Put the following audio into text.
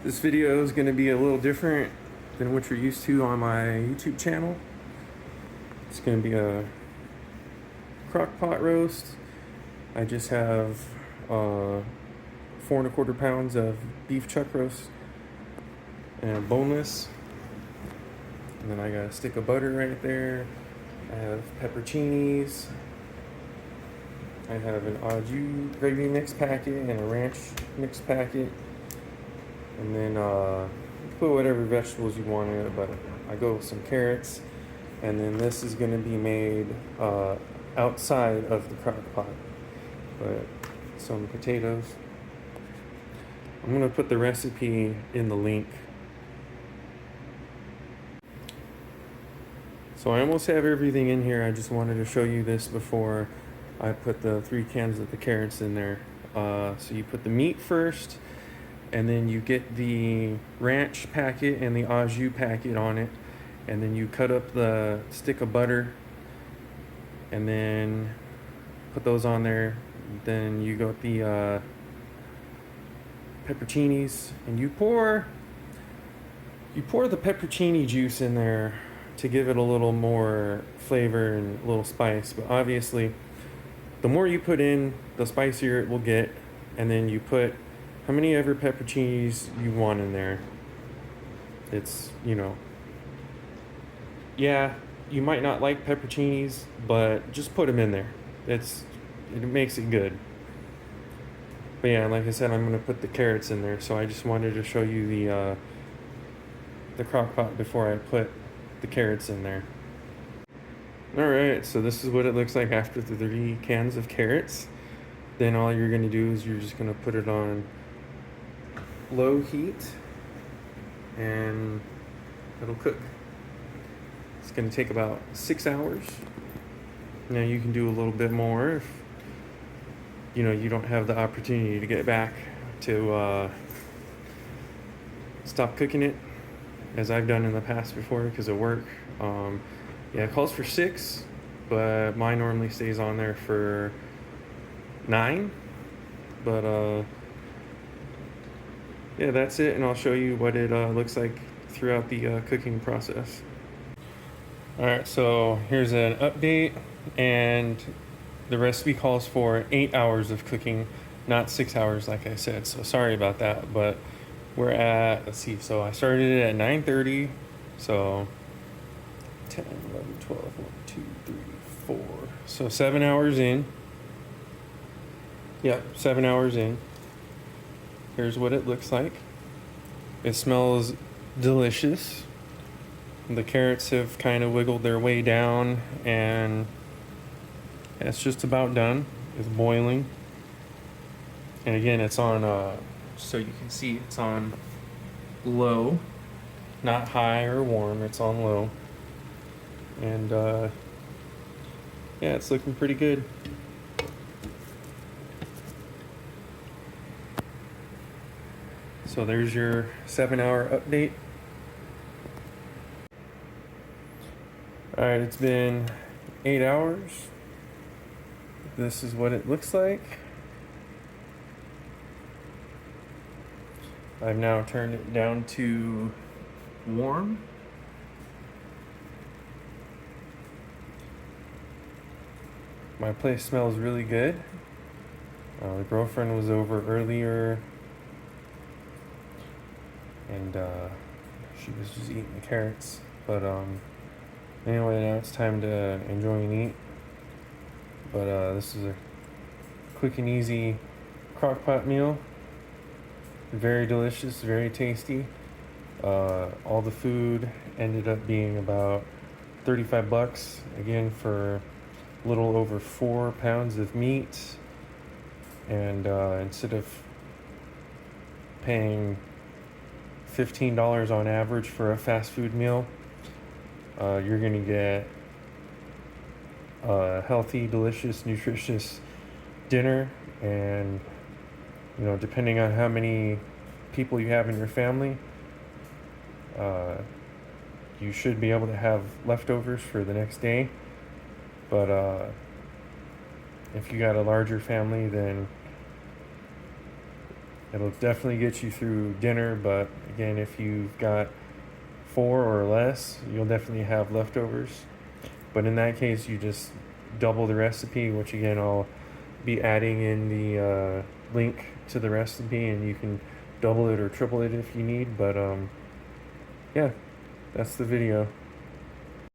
This video is going to be a little different than what you're used to on my YouTube channel. It's going to be a crock-pot roast. I just have 4¼ pounds of beef chuck roast and boneless. And then I got a stick of butter right there. I have pepperoncinis. I have an au jus gravy mix packet and a ranch mix packet. And then put whatever vegetables you want in it, but I go with some carrots. And then this is going to be made outside of the crock pot, but some potatoes. I'm going to put the recipe in the link. So I almost have everything in here. I just wanted to show you this before I put the 3 cans of the carrots in there. So you put the meat first, and then you get the ranch packet and the au jus packet on it, and then you cut up the stick of butter and then put those on there. Then you got the pepperoncinis, and you pour the pepperoni juice in there to give it a little more flavor and a little spice. But obviously, the more you put in, the spicier it will get. And then you put how many ever pepperoncinis you want in there. It's, yeah, you might not like pepperoncinis, but just put them in there. It makes it good. But yeah, like I said, I'm going to put the carrots in there. So I just wanted to show you the crock pot before I put the carrots in there. Alright, so this is what it looks like after the 3 cans of carrots. Then all you're going to do is you're just going to put it on low heat and it'll cook. It's going to take about 6 hours. Now you can do a little bit more if you don't have the opportunity to get back to stop cooking it, as I've done in the past before because of work. Yeah, it calls for 6, but mine normally stays on there for 9. But yeah, that's it, and I'll show you what it looks like throughout the cooking process. Alright, so here's an update, and the recipe calls for 8 hours of cooking, not 6 hours like I said, so sorry about that. But we're at, let's see, so I started it at 9:30, so 10, 11, 12, 1, 2, 3, 4. So 7 hours in. Yep, 7 hours in. Here's what it looks like. It smells delicious. The carrots have kind of wiggled their way down, and it's just about done. It's boiling. And again, it's on, so you can see it's on low, not high or warm, it's on low. And yeah, it's looking pretty good. So there's your 7-hour update. Alright, it's been 8 hours. This is what it looks like. I've now turned it down to warm. My place smells really good. The girlfriend was over earlier, and she was just eating the carrots. But anyway, now it's time to enjoy and eat. But this is a quick and easy crock-pot meal. Very delicious, very tasty. All the food ended up being about $35, again, for a little over 4 pounds of meat. And instead of paying $15 on average for a fast food meal, you're going to get a healthy, delicious, nutritious dinner. And depending on how many people you have in your family, you should be able to have leftovers for the next day. But if you got a larger family, then It'll definitely get you through dinner, but again, if you've got 4 or less, you'll definitely have leftovers. But in that case, you just double the recipe, which again, I'll be adding in the link to the recipe, and you can double it or triple it if you need. But yeah, that's the video.